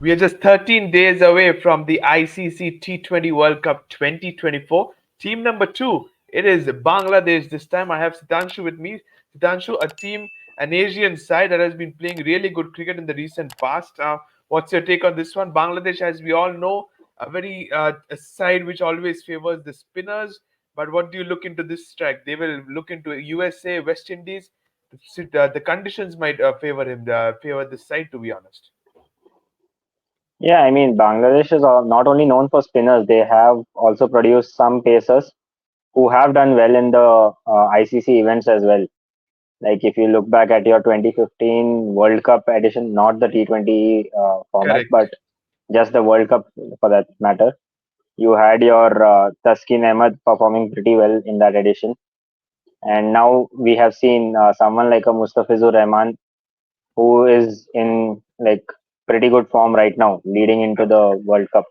We are just 13 days away from the ICC T20 World Cup 2024. Team number two, it is Bangladesh. This time I have Sitanshu with me. Sitanshu, an Asian side that has been playing really good cricket in the recent past. What's your take on this one? Bangladesh, as we all know, a side which always favors the spinners. But what do you look into this track? They will look into USA, West Indies. The conditions might favor this side, to be honest. Yeah, I mean, Bangladesh is not only known for spinners, they have also produced some pacers who have done well in the ICC events as well. Like if you look back at your 2015 World Cup edition, not the T20 format, Correct. but just the World Cup for that matter, you had your Taskin Ahmed performing pretty well in that edition. And now we have seen someone like a Mustafizur Rahman who is in like pretty good form right now, leading into the World Cup.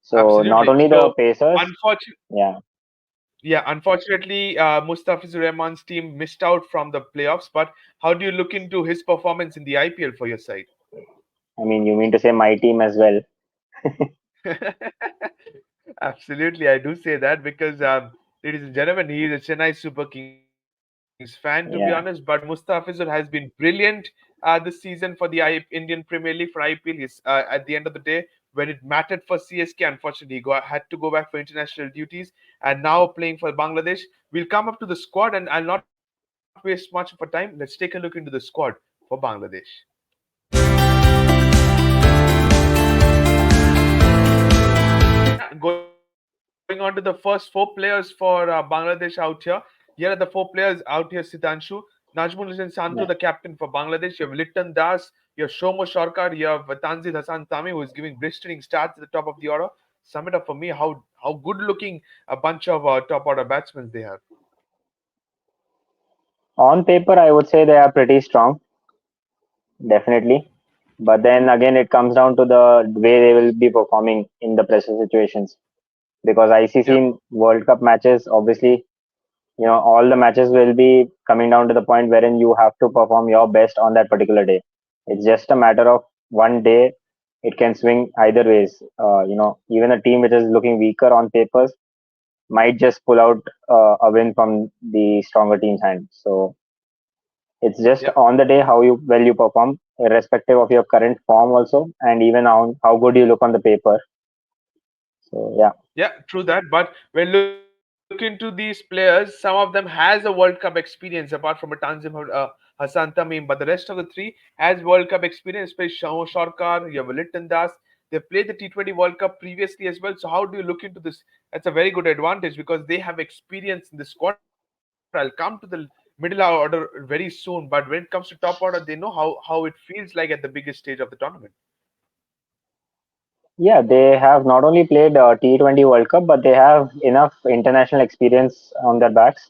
So not Absolutely. only the So, Pacers, unfortunately, yeah, yeah, unfortunately, Mustafizur Rahman's team missed out from the playoffs. But how do you look into his performance in the IPL for your side? I mean, you mean to say my team as well? Absolutely, I do say that because, ladies and gentlemen, he is a Chennai Super Kings fan, to be honest. But Yeah, Mustafizur has been brilliant this season for the Indian Premier League for IPL. At the end of the day, when it mattered for CSK, unfortunately, had to go back for international duties, and now playing for Bangladesh. We'll come up to the squad, and I'll not waste much of our time. Let's take a look into the squad for Bangladesh. Yeah, going on to the first four players for Bangladesh out here. Here are the four players out here, Sitanshu. Najmul Hussain Santu, yeah. the captain for Bangladesh. You have Litton Das, you have Shomo Sharkar, you have Tanzil Hassan Tami, who is giving blistering starts at the top of the order. Sum it up for me, how good looking a bunch of top order batsmen they have. On paper, I would say they are pretty strong, definitely. But then again, it comes down to the way they will be performing in the pressure situations. Because Yep. ICC World Cup matches, obviously, all the matches will be coming down to the point wherein you have to perform your best on that particular day. It's just a matter of one day. It can swing either ways. Even a team which is looking weaker on papers might just pull out a win from the stronger team's hand. So it's just Yep. on the day how you perform, irrespective of your current form also, and even on how good you look on the paper. So yeah, Yeah, true that. But when look into these players, some of them has a World Cup experience apart from a Hassan Tamim, but the rest of the three has World Cup experience, especially Shamo Sharkar, you have Litton Das. They've played the T20 World Cup previously as well. So how do you look into this? That's a very good advantage because they have experience in the squad. I'll come to the middle order very soon. But when it comes to top order, they know how it feels like at the biggest stage of the tournament. yeah, they have not only played T20 World Cup, but they have enough international experience on their backs.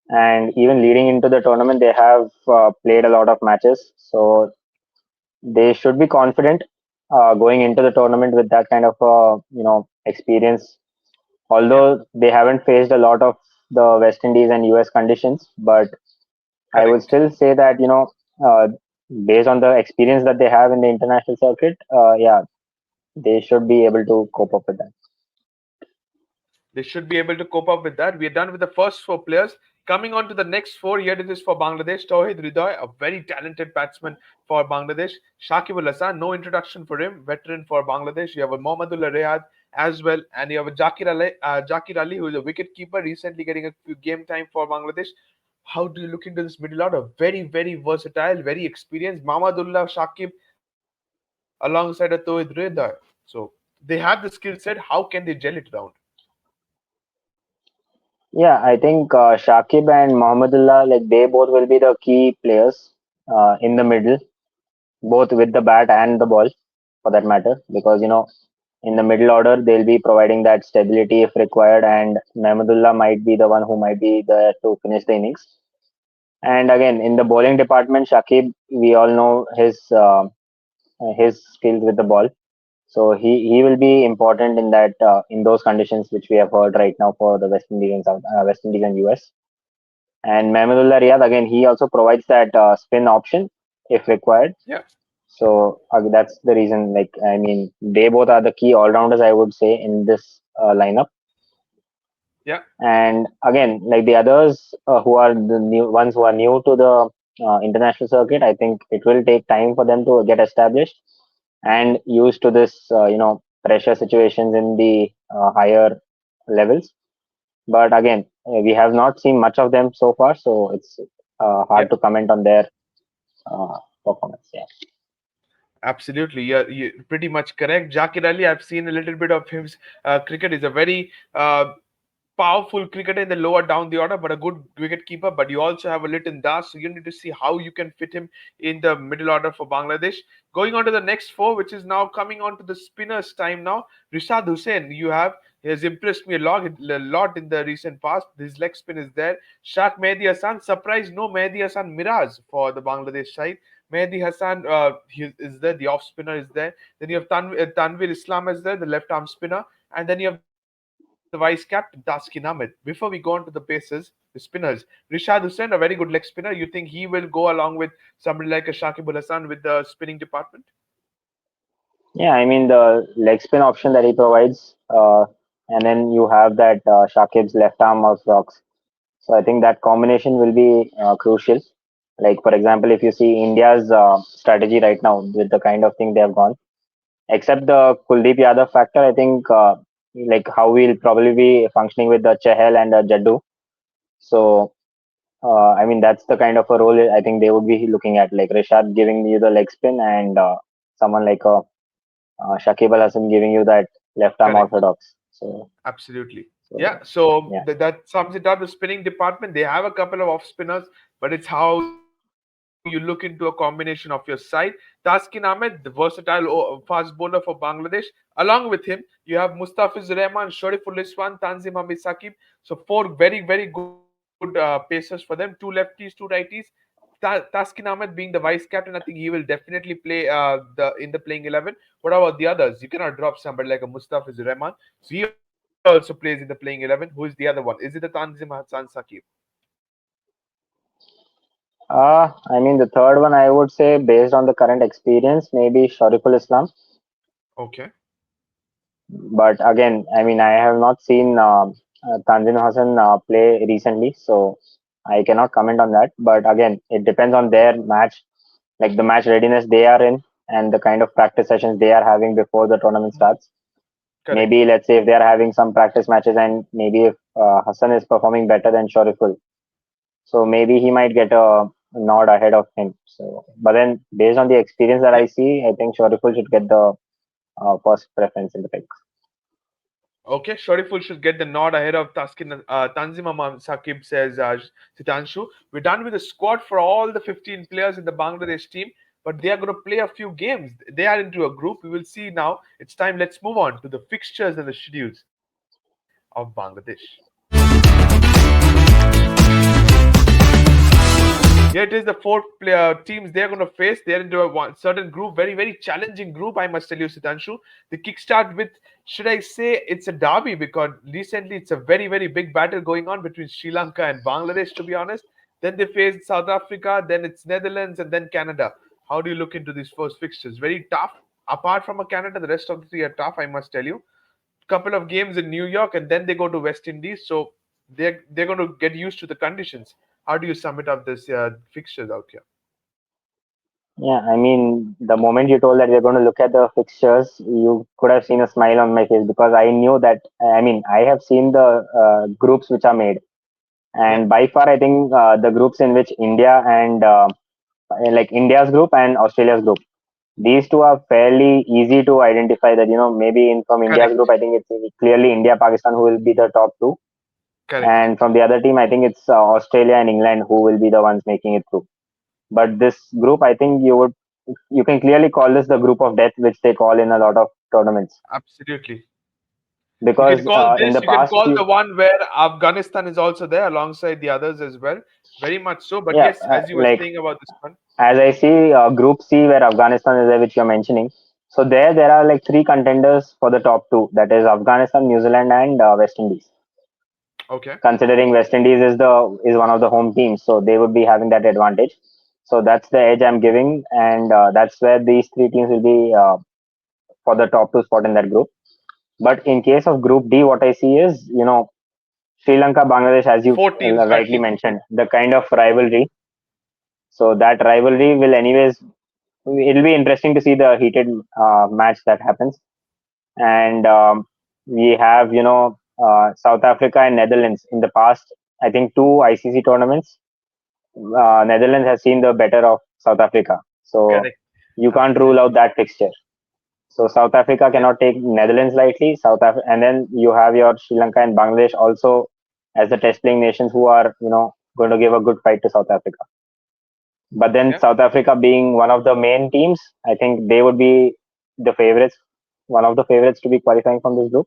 And even leading into the tournament, they have played a lot of matches. So they should be confident going into the tournament with that kind of experience. Yep, Although they haven't faced a lot of the West Indies and US conditions, but I would correct. still say that uh, based on the experience that they have in the international circuit, yeah, they should be able to cope up with that. They should be able to cope up with that. We are done with the first four players. Coming on to the next four, here it is for Bangladesh. Tawhid Hridoy, a very talented batsman for Bangladesh. Shakib Al Hasan, no introduction for him, veteran for Bangladesh. You have a Mohammedullah Rehad as well, and you have a Jakir Ali, who is a wicket keeper, recently getting a few game time for Bangladesh. How do you look into this middle order? Very, very versatile, very experienced. Mohammedullah Shakib alongside a Tawhid Hridoy. So they have the skill set. How can they gel it around? Yeah, I think Shakib and Mohammedullah, like they both will be the key players in the middle, both with the bat and the ball, for that matter. Because in the middle order, they'll be providing that stability if required, and Mohammedullah might be the one who might be there to finish the innings. And again, in the bowling department, Shakib, we all know his skills with the ball. So he will be important in that in those conditions which we have heard right now for the West Indies and US. And Mahmudullah Riyad again, he also provides that spin option if required. Yeah. So that's the reason. Like, I mean, they both are the key all rounders, I would say, in this lineup. Yeah, And again, like the others who are the new ones who are new to the international circuit, I think it will take time for them to get established and used to this, pressure situations in the higher levels. But again, we have not seen much of them so far, so it's yeah. hard to comment on their uh, performance. Yeah. Absolutely, you're pretty much correct. Jakir Ali, I've seen a little bit of his cricket. Is a very powerful cricketer in the lower down the order, but a good wicket keeper. But you also have a Liton Das, so you need to see how you can fit him in the middle order for Bangladesh. Going on to the next four, which is now coming on to the spinners' time now. Rishad Hussain, you have he has impressed me a lot in the recent past. His leg spin is there. Shaq Mehdi Hassan, surprise, no Mehdi Hassan Miraz for the Bangladesh side. Mehdi Hassan he is there, the off spinner is there. Then you have Tanvir Islam is there, the left arm spinner. And then you have the vice captain, Taskin Ahmed. Before we go on to the pacers, the spinners, Rishad Hussain, a very good leg spinner. You think he will go along with somebody like a Shakib Al Hassan with the spinning department? Yeah, I mean the leg spin option that he provides, and then you have that Shakib's left arm orthodox. So I think that combination will be crucial. Like for example, if you see India's strategy right now with the kind of thing they have gone, except the Kuldeep Yadav factor, I think like how we'll probably be functioning with the Chahal and Jaddu. So I mean that's the kind of a role I think they would be looking at, like Rishad giving you the leg spin and someone like Shakib Al Hasan giving you that left arm Correct. orthodox. So, Absolutely. Yeah, so so yeah. that sums it up. The spinning department, they have a couple of off spinners, but it's how you look into a combination of your side. Taskin Ahmed, the versatile fast bowler for Bangladesh. Along with him, you have Mustafiz Rahman, Shariful Iswan, Tanzim Hamid Sakib. So four very, very good pacers for them. Two lefties, two righties. Taskin Ahmed being the vice captain, I think he will definitely play in the playing 11. What about the others? You cannot drop somebody like a Mustafiz Rahman. So he also plays in the playing 11. Who is the other one? Is it the Tanzim Hassan Sakib? I mean, the third one, I would say, based on the current experience, maybe Shariful Islam. Okay, But again, I mean, I have not seen Tanzim Hassan play recently, so I cannot comment on that. But again, it depends on their match, like the match readiness they are in, and the kind of practice sessions they are having before the tournament starts. correct. Maybe let's say if they are having some practice matches, and maybe if Hassan is performing better than Shariful, so maybe he might get a nod ahead of him. So, but then based on the experience that I see, I think Shariful should get the first preference in the pick. Okay, Shariful should get the nod ahead of Tanzim Ahmad Sakib, says Sitanshu. We're done with the squad for all the 15 players in the Bangladesh team, but they are going to play a few games. They are into a group. We will see now. It's time. Let's move on to the fixtures and the schedules of Bangladesh. Here it is, the four player teams they are going to face. They're into a certain group, very, very challenging group, I must tell you, Sitanshu. The kickstart with, should I say, it's a derby because recently it's a very, very big battle going on between Sri Lanka and Bangladesh, to be honest. Then they face South Africa, then it's Netherlands, and then Canada. How do you look into these first fixtures? Very tough. Apart from a Canada, the rest of the three are tough, I must tell you. Couple of games in New York, and then they go to West Indies. So they're going to get used to the conditions. How do you sum it up this fixtures out here? Yeah, I mean, the moment you told that we're going to look at the fixtures, you could have seen a smile on my face because I knew that. I mean, I have seen the groups which are made, Yeah, and by far, I think the groups in which India and like India's group and Australia's group, these two are fairly easy to identify. That maybe in from India's group, correct, I think it's clearly India, Pakistan who will be the top two, correct. and from the other team, I think it's Australia and England who will be the ones making it through. But this group, I think you can clearly call this the group of death, which they call in a lot of tournaments, Absolutely. You can because call in this. the You can past call few, the one where Afghanistan is also there alongside the others as well. Very much so. But yeah, yes, as you were like saying about this one, as I see Group C where Afghanistan is there, which you're mentioning. So there are like three contenders for the top two. That is Afghanistan, New Zealand, and West Indies. okay, Considering West Indies is one of the home teams, so they would be having that advantage. So that's the edge I'm giving, and that's where these three teams will be for the top two spot in that group. But in case of Group D, what I see is, Sri Lanka, Bangladesh, as you Four teams rightly battling. mentioned, the kind of rivalry. So that rivalry will, anyways, it'll be interesting to see the heated match that happens. And we have, South Africa and Netherlands in the past. I think two ICC tournaments. Netherlands has seen the better of South Africa, so Correct. you can't rule out Absolutely. that fixture. So South Africa Yeah. cannot take Netherlands lightly. And then you have your Sri Lanka and Bangladesh also as the test playing nations who are, going to give a good fight to South Africa. But then Yeah. South Africa being one of the main teams, I think they would be the favorites, one of the favorites to be qualifying from this group.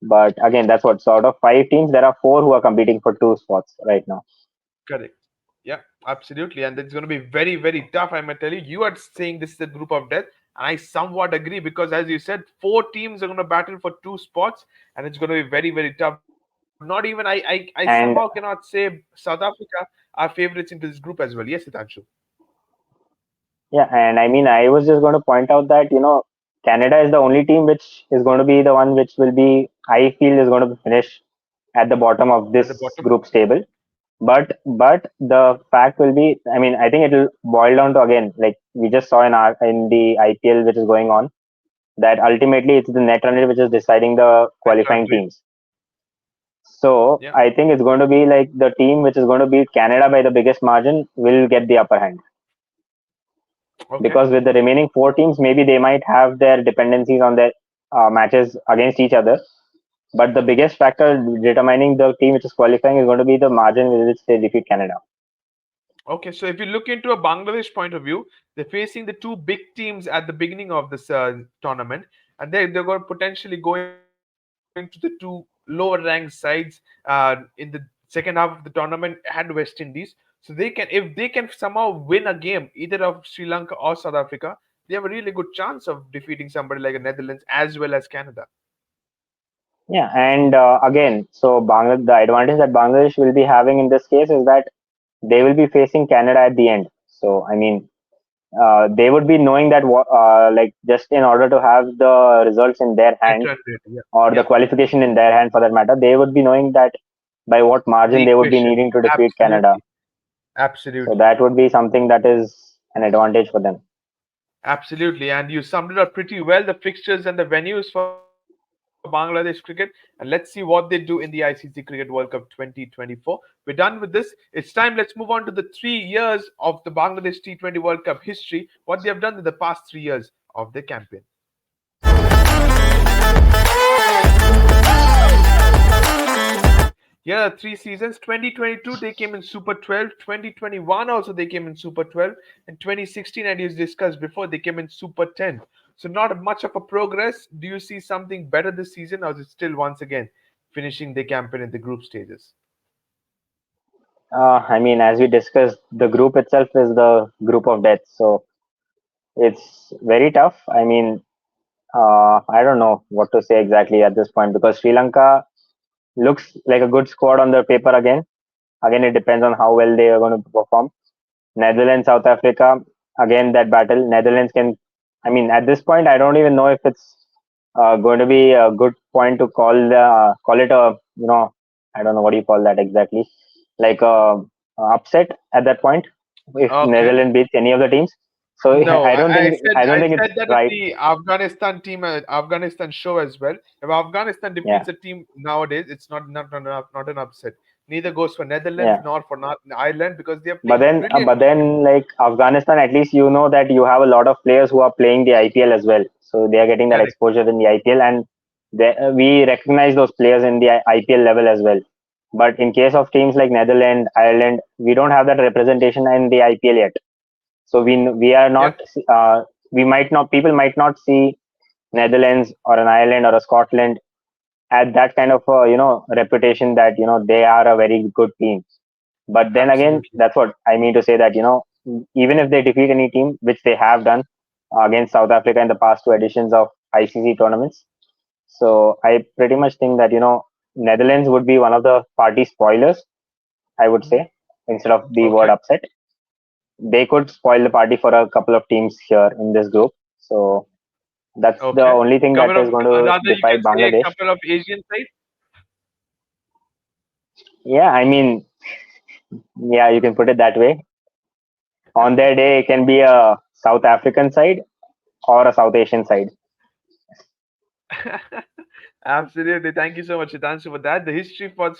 But again, that's what, sort of five teams. There are four who are competing for two spots right now. Correct. Yeah, absolutely. And it's going to be very, very tough. I might tell you. You are saying this is a group of death. And I somewhat agree because, as you said, four teams are going to battle for two spots. And it's going to be very, very tough. Not even, I somehow cannot And say South Africa are favorites into this group as well. Yes, Hitanshu. yeah, and I mean, I was just going to point out that, Canada is the only team which is going to be the one which will be, I feel, is going to finish at the bottom of At the this bottom. group's table. But the fact will be, I mean, I think it will boil down to, again, like we just saw in the IPL which is going on, that ultimately it's the net run rate which is deciding the Net run qualifying rate. teams. So Yeah. I think it's going to be like the team which is going to beat Canada by the biggest margin will get the upper hand, Okay. because with the remaining four teams, maybe they might have their dependencies on their matches against each other. But the biggest factor determining the team which is qualifying is going to be the margin with which they defeat Canada. Okay, so if you look into a Bangladesh point of view, they're facing the two big teams at the beginning of this tournament, and they're going to potentially go into the two lower ranked sides in the second half of the tournament and West Indies. So they can, if they can somehow win a game either of Sri Lanka or South Africa, they have a really good chance of defeating somebody like a Netherlands as well as Canada. Yeah, and again, so the advantage that Bangladesh will be having in this case is that they will be facing Canada at the end. So I mean, they would be knowing that like, just in order to have the results in their Net hand, run rate, yeah, or the yeah, qualification in their hand for that matter, they would be knowing that by what the margin they would be equation, needing to defeat Canada. absolutely, So absolutely. that would be something that is an advantage for them. Absolutely, and you summed it up pretty well. The fixtures and the venues for Bangladesh cricket, and let's see what they do in the ICC Cricket World Cup 2024. We're done with this. It's time. Let's move on to the 3 years of the Bangladesh T20 World Cup history. What they have done in the past 3 years of their campaign. Here are 3 seasons. 2022 they came in Super 12. 2021 also they came in Super 12. And 2016, as you discussed before, they came in Super 10. So not much of a progress. Do you see something better this season, or is it still once again finishing the campaign in the group stages? I mean, as we discussed, the group itself is the group of death. So it's very tough. I mean, I don't know what to say exactly at this point, because Sri Lanka looks like a good squad on the paper again. Again, it depends on how well they are going to perform. Netherlands, South Africa, again, that battle. Netherlands can, I mean, at this point, I don't even know if it's going to be a good point to call it a, I don't know what do you call that exactly, like a upset at that point if Okay. Netherlands beats any of the teams. So No, I don't I think said it's that in right. the Afghanistan team, Afghanistan show as well. If Afghanistan Yeah, defeats a team nowadays, it's not an upset. Neither goes for Netherlands yeah. nor for not Ireland because they are But playing then, brilliant cricket. like Afghanistan, at least you know that you have a lot of players who are playing the IPL as well, so they are getting that Correct. exposure in the IPL, and we recognize those players in the IPL level as well. But in case of teams like Netherlands, Ireland, we don't have that representation in the IPL yet. So we are Yeah. not, we might not, people might not see Netherlands or an Ireland or a Scotland at that kind of reputation that they are a very good team. But then again, Absolutely. that's what I mean to say, that even if they defeat any team, which they have done against South Africa in the past two editions of ICC tournaments, so I pretty much think that Netherlands would be one of the party spoilers, I would Mhm. say, instead of the word Okay. upset. they could spoil the party for a couple of teams here in this group. So that's the Okay. only thing that Couple is of going to rather you divide can say a Bangladesh. couple of Asian side. Yeah, I mean, yeah, you can put it that way. On their day, it can be a South African side or a South Asian side. Absolutely. Thank you so much, Hidanshu, for that. The history for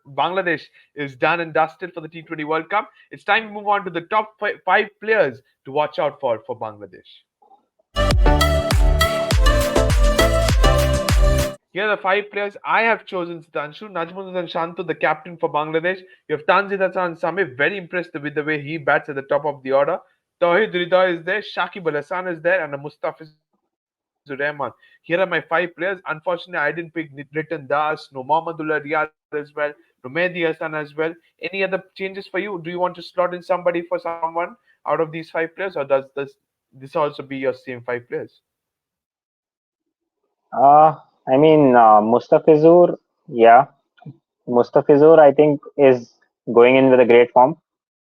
Bangladesh is done and dusted for the T20 World Cup. It's time to move on to the top five players to watch out for Bangladesh. Here are the five players I have chosen, Sitanshu. Najmuddin Shantu, the captain for Bangladesh. You have Tanzid Hassan Sami, very impressed with the way he bats at the top of the order. Tawhid Rida is there, Shakib Al Hassan is there, and Mustafizur Rahman. Here are my five players. Unfortunately, I didn't pick Ritan Das, no Mohammedullah Riyad as well, no Mehdi Hassan as well. Any other changes for you? Do you want to slot in somebody for someone out of these five players, or does this also be your same five players? Uh, I mean, Mustafizur, yeah, Mustafizur, I think, is going in with a great form.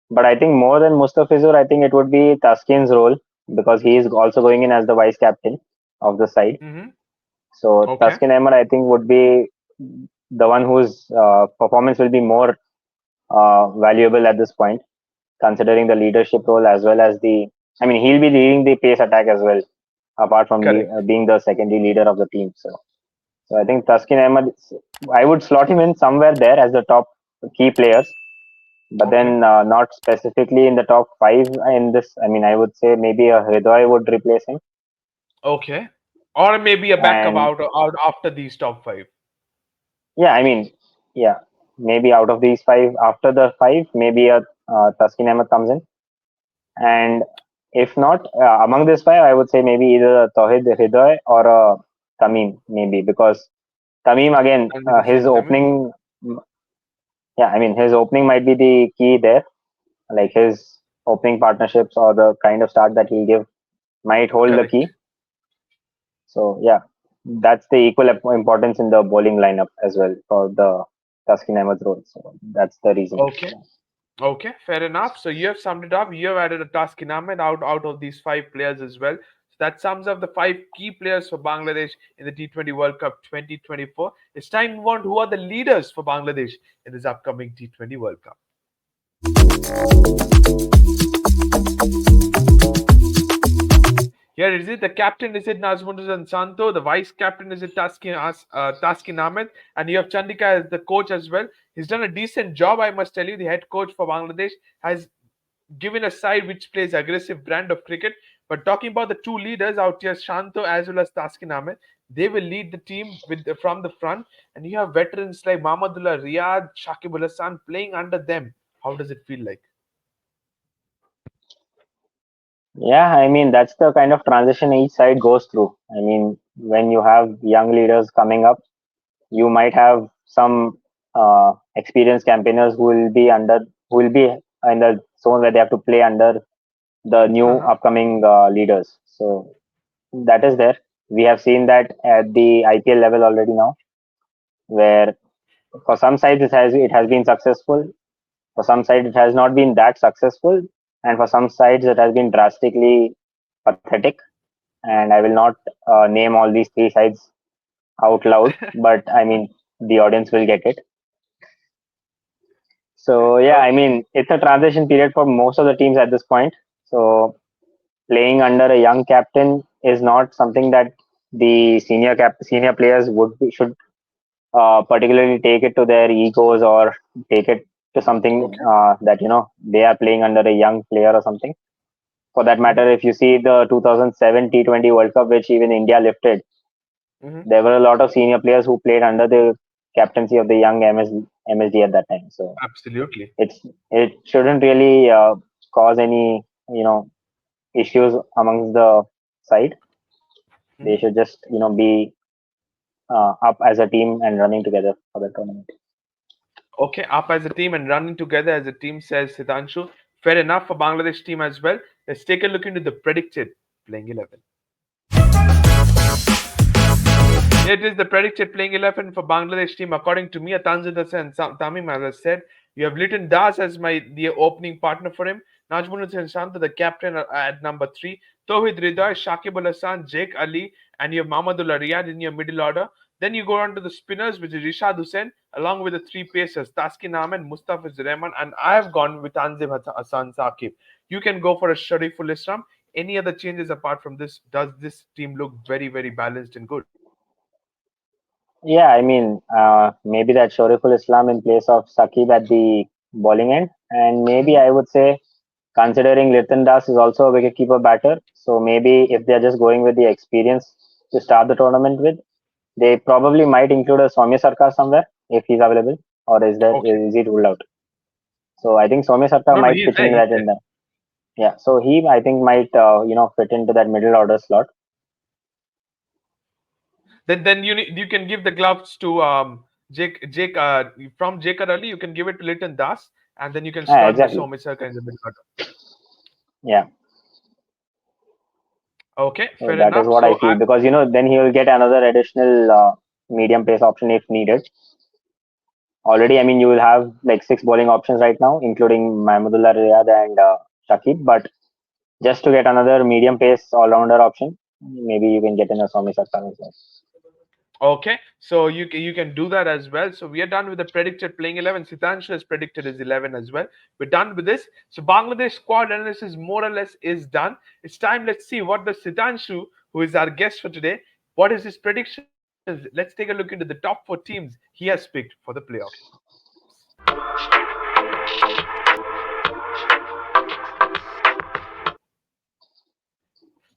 But I think more than Mustafizur, I think it would be Taskin's role because he is also going in as the vice captain of the side. Mm-hmm. So Okay. Taskin Ahmed, I think, would be the one whose performance will be more valuable at this point, considering the leadership role as well as the. I mean, he'll be leading the pace attack as well, apart from Correct. being the secondary leader of the team. So I think Taskin Ahmed, I would slot him in somewhere there as the top key players, but Okay. then not specifically in the top five in this. I mean, I would say maybe a Hridoy would replace him, Okay. Or maybe a backup and out after these top five. yeah, I mean, yeah, maybe out of these five, after the five, maybe a Taskin Ahmed comes in, and if not among these five, I would say maybe either a Tawhid Hridoy or a Tamim, maybe because Tamim again, And with the his same time. opening, yeah, I mean, his opening might be the key there, like his opening partnerships or the kind of start that he'll give might hold the Correct. key. So yeah, that's the equal importance in the bowling lineup as well for the Taskin Ahmed role. So that's the reason. Okay. Okay. Fair enough. So you have summed it up. You have added a task in Ahmed out of these five players as well. So that sums up the five key players for Bangladesh in the T20 World Cup 2024. It's time to move on to who are the leaders for Bangladesh in this upcoming T20 World Cup. Here is it. The captain is it Nazmunduzan Santo. The vice captain is it Taskin Ahmed. And you have Chandika as the coach as well. He's done a decent job, I must tell you. The head coach for Bangladesh has given a side which plays aggressive brand of cricket. But talking about the two leaders out here, Shanto as well as Taskin Ahmed, they will lead the team from the front. And you have veterans like Mahmudullah Riyad, Shakib Al Hassan playing under them. How does it feel like? Yeah, I mean that's the kind of transition each side goes through. I mean, when you have young leaders coming up, you might have some experienced campaigners who will be in the zone where they have to play under the new Uh-huh. upcoming leaders. So that is there. We have seen that at the IPL level already now, where for some sides it has been successful, for some sides it has not been that successful, and for some sides it has been drastically pathetic. And I will not name all these three sides out loud, but I mean the audience will get it. So yeah, I Okay. mean it's a transition period for most of the teams at this point. So playing under a young captain is not something that the senior players should particularly take it to their egos or take it to something Okay. that they are playing under a young player or something. For that Mm-hmm. matter, if you see the 2007 T20 World Cup, which even India lifted, Mm-hmm. there were a lot of senior players who played under the captaincy of the young MSD at that time. So Absolutely. it shouldn't really cause any issues amongst the side. They Mm-hmm. should just be up as a team and running together for the tournament. Okay, up as a team and running together as a team, says Hitanshu. Fair enough for Bangladesh team as well. Let's take a look into the predicted playing 11. Here it is the predicted playing 11 for Bangladesh team. According to me, Tanzil Hassan and Tamim, as I said, you have Liton Das as the opening partner for him. Najmul Hussain, the captain at number 3, Tawhid Ridoy, Shakib Al Hassan, Jake Ali, and you have Mahmudullah Riyad in your middle order. Then you go on to the spinners, which is Rishad Hussain, along with the three pacers, Taskin Ahmed, Mustafiz Rahman, and I have gone with Anzim Hassan Saqib. You can go for a Shariful Islam. Any other changes apart from this? Does this team look very, very balanced and good? Yeah, I mean, maybe that Shoriful Islam in place of Sakib at the bowling end, and maybe Mhm. I would say, considering Litan Das is also a wicketkeeper batter, so maybe if they're just going with the experience to start the tournament with, they probably might include a Soumya Sarkar somewhere if he's available, or Okay. is he ruled out? So I think Soumya Sarkar No, no, might he's pitch there. in He's that there. in the yeah. So he I think might fit into that middle order slot. Then you can give the gloves to Jake from Jake Ali. You can give it to Liton Das, and then you can Yeah, slot the exactly. Soumya Sarkar in the middle order. Yeah. Okay, So fair that is enough. what I So feel because then he will get another additional medium pace option if needed. Already, I mean, you will have like six bowling options right now, including Mahmudullah Riyad and Shakib. But just to get another medium pace all rounder option, maybe you can get in a Somi Sarkar as well. okay, so you can do that as well. So we are done with the predicted playing 11. Sitanshu has predicted his 11 as well. We're done with this. So Bangladesh squad analysis more or less is done. It's time. Let's see what the Sitanshu, who is our guest for today, what is his predictions. Let's take a look into the top four teams he has picked for the playoffs.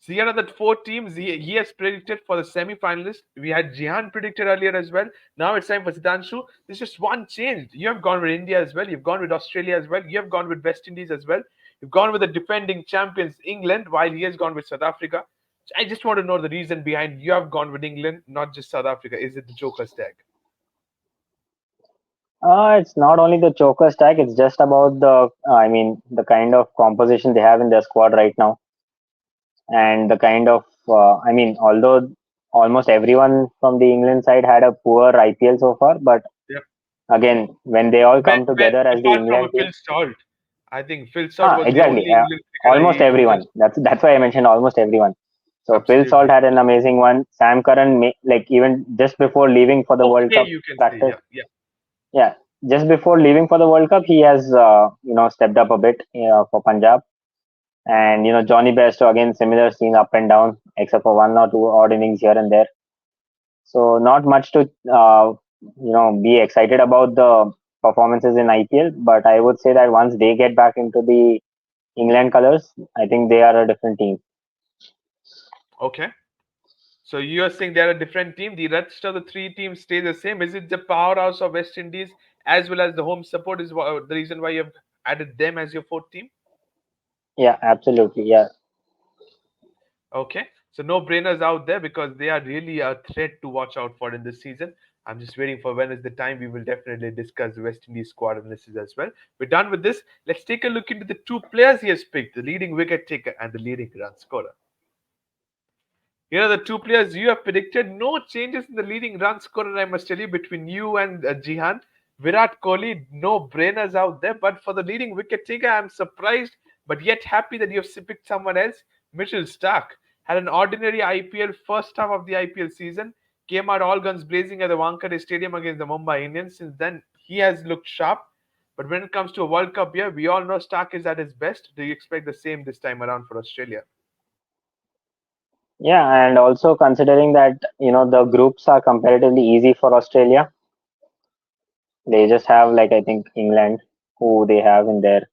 So here are the four teams he has predicted for the semi-finalists. We had Jihan predicted earlier as well. Now it's time for Sidanshu. There's just one change. You have gone with India as well. You've gone with Australia as well. You have gone with West Indies as well. You've gone with the defending champions England, while he has gone with South Africa. I just want to know the reason behind you have gone with England, not just South Africa. Is it the Joker's tag? It's not only the choker stack; it's just about I mean, the kind of composition they have in their squad right now, and the kind of, I mean, although almost everyone from the England side had a poor IPL so far, but Yeah. again, when they all come together as the Apart from a England Phil team, Salt, I think Phil Salt was the exactly, only England cricketer almost who everyone. just That's why I mentioned almost everyone. So Phil Salt absolutely. had an amazing one. Sam Curran, like even just before leaving for the World Okay, Cup you can say, practice, yeah, yeah, yeah, just before leaving for the World Cup, he has stepped up a bit for Punjab. And Johnny Bairstow again, similar scene up and down, except for one or two odd innings here and there. So not much to be excited about the performances in IPL, but I would say that once they get back into the England colors, I think they are a different team. okay. So you are saying they're a different team. The rest of the three teams stay the same. Is it the powerhouse of West Indies as well as the home support is the reason why you've added them as your fourth team? Yeah, absolutely. Yeah, Okay. So no brainers out there because they are really a threat to watch out for in this season. I'm just waiting for when is the time we will definitely discuss the West Indies squad analysis as well. We're done with this. Let's take a look into the two players he has picked, the leading wicket taker and the leading run scorer. Here are the two players you have predicted. No changes in the leading run scorer, I must tell you, between you and Jihan. Virat Kohli, no brainers out there. But for the leading wicket taker, I'm surprised but yet happy that you have picked someone else. Mitchell Stark had an ordinary IPL first half of the IPL season, came out all guns blazing at the Wankhede Stadium against the Mumbai Indians. Since then, he has looked sharp. But when it comes to a World Cup year, we all know Stark is at his best. Do you expect the same this time around for Australia? yeah, and also considering that the groups are comparatively easy for Australia, they just have like I think England, who they have in their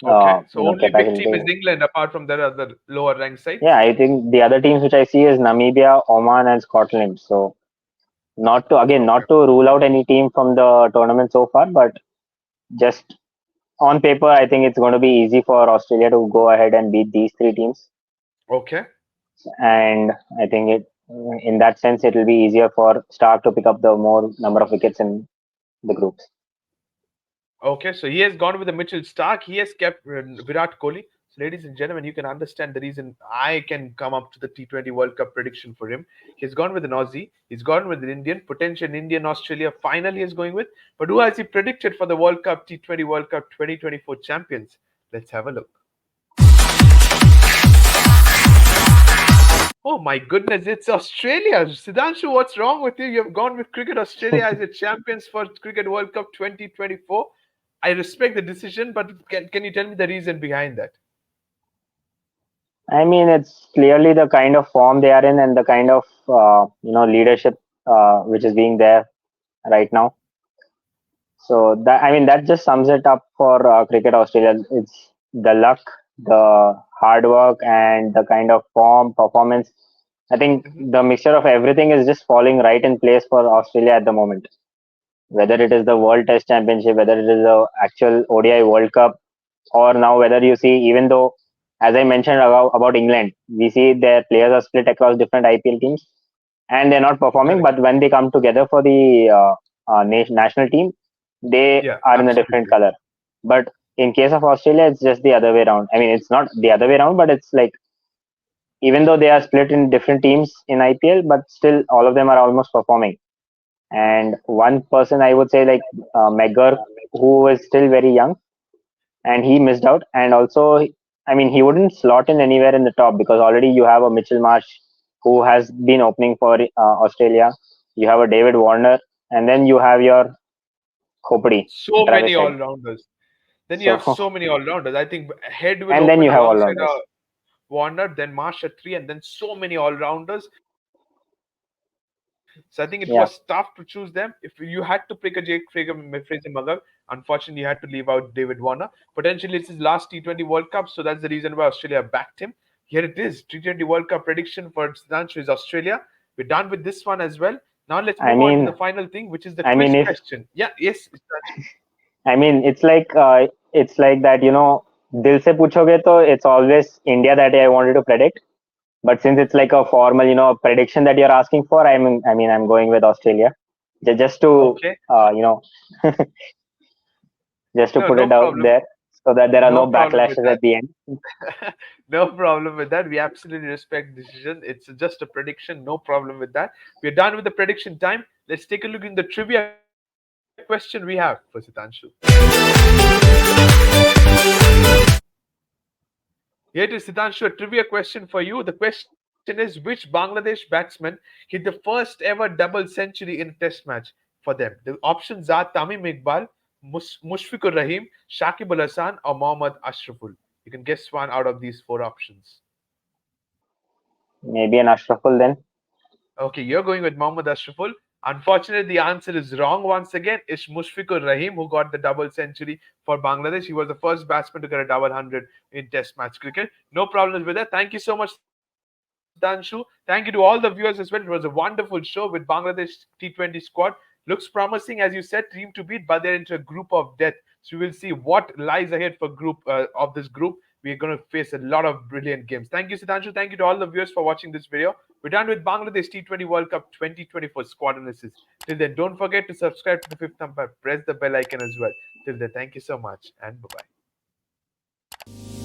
Okay, so only big capacity team is to. England apart from the other lower ranked Yeah, sides. I think the other teams which I see is Namibia, Oman, and Scotland. So Okay. not to rule out any team from the tournament so far, but just on paper, I think it's going to be easy for Australia to go ahead and beat these three teams. Okay. And I think in that sense, it will be easier for Stark to pick up the more number of wickets in the groups. Okay, so he has gone with the Mitchell Stark. He has kept Virat Kohli. So, ladies and gentlemen, you can understand the reason I can come up to the T20 World Cup prediction for him. He's gone with an Aussie. He's gone with an Indian, potential Indian Australia final he is going with. But who has he predicted for the World Cup, T20 World Cup 2024 champions? Let's have a look. Oh my goodness, it's Australia. Siddhanshu, what's wrong with you? You've gone with Cricket Australia as the champions for Cricket World Cup 2024. I respect the decision, but can you tell me the reason behind that? I mean, it's clearly the kind of form they are in and the kind of leadership which is being there right now. So that, I mean, that just sums it up for Cricket Australia. It's the luck, the hard work, and the kind of form performance. I think Mhm. the mixture of everything is just falling right in place for Australia at the moment. Whether it is the World Test Championship, whether it is the actual ODI World Cup, or now whether you see, even though, as I mentioned about England, we see their players are split across different IPL teams and they're not performing, Correct. but when they come together for the national team, they Yeah, are in a different absolutely. color. But in case of Australia, it's just the other way around. I mean, it's not the other way around, but it's like even though they are split in different teams in IPL, but still all of them are almost performing. And one person I would say like Megger, who is still very young, and he missed out. And also, I mean, he wouldn't slot in anywhere in the top because already you have a Mitchell Marsh who has been opening for Australia. You have a David Warner, and then you have your Khopadi, So Travis many Head. all rounders. Then you So, have so many all rounders. I think Head will and then open you have all alongside rounders. Warner, then Marsh at three, and then so many all rounders. So I think it was tough to choose them. If you had to pick a Jake Fraser Mugger, unfortunately you had to leave out David Warner. Potentially it's his last T20 World Cup, so that's the reason why Australia backed him. Here it is, T20 World Cup prediction for Sudhanshu is Australia. We're done with this one as well. Now let's move on I to the mean, final thing, which is the I quiz mean, if question. Yeah, yes, Sudhanshu. I mean, it's like that. Dil se puchoge, to it's always India that I wanted to predict. But since it's like a formal, prediction that you're asking for, I'm going with Australia. Just to, Okay. just to No, put no it out problem. there so that there are No no problem with backlashes that. at the end. No problem with that. We absolutely respect decision. It's just a prediction. No problem with that. We're done with the prediction time. Let's take a look in the trivia question we have for Sitanshu. Here it is, Sitanshu, a trivia question for you. The question is, which Bangladesh batsman hit the first ever double century in a test match for them? The options are Tamim Iqbal, Mushfiqur Rahim, Shakib Al Hasan, or Mohammad Ashraful. You can guess one out of these four options. Maybe an Ashraful then. Okay, you're going with Mohammad Ashraful. Unfortunately, the answer is wrong once again. It's Mushfiqur Rahim who got the double century for Bangladesh. He was the first batsman to get a double hundred in Test match cricket. No problems with that. Thank you so much, Danshu. Thank you to all the viewers as well. It was a wonderful show with Bangladesh T20 squad. Looks promising, as you said, team to beat, but they're into a group of death. So we will see what lies ahead for group of this group. We're going to face a lot of brilliant games. Thank you, Sitanshu. Thank you to all the viewers for watching this video. We're done with Bangladesh T20 World Cup 2024 squad analysis. Till then, don't forget to subscribe to the Fifth Umpire. Press the bell icon as well. Till then, thank you so much and bye bye.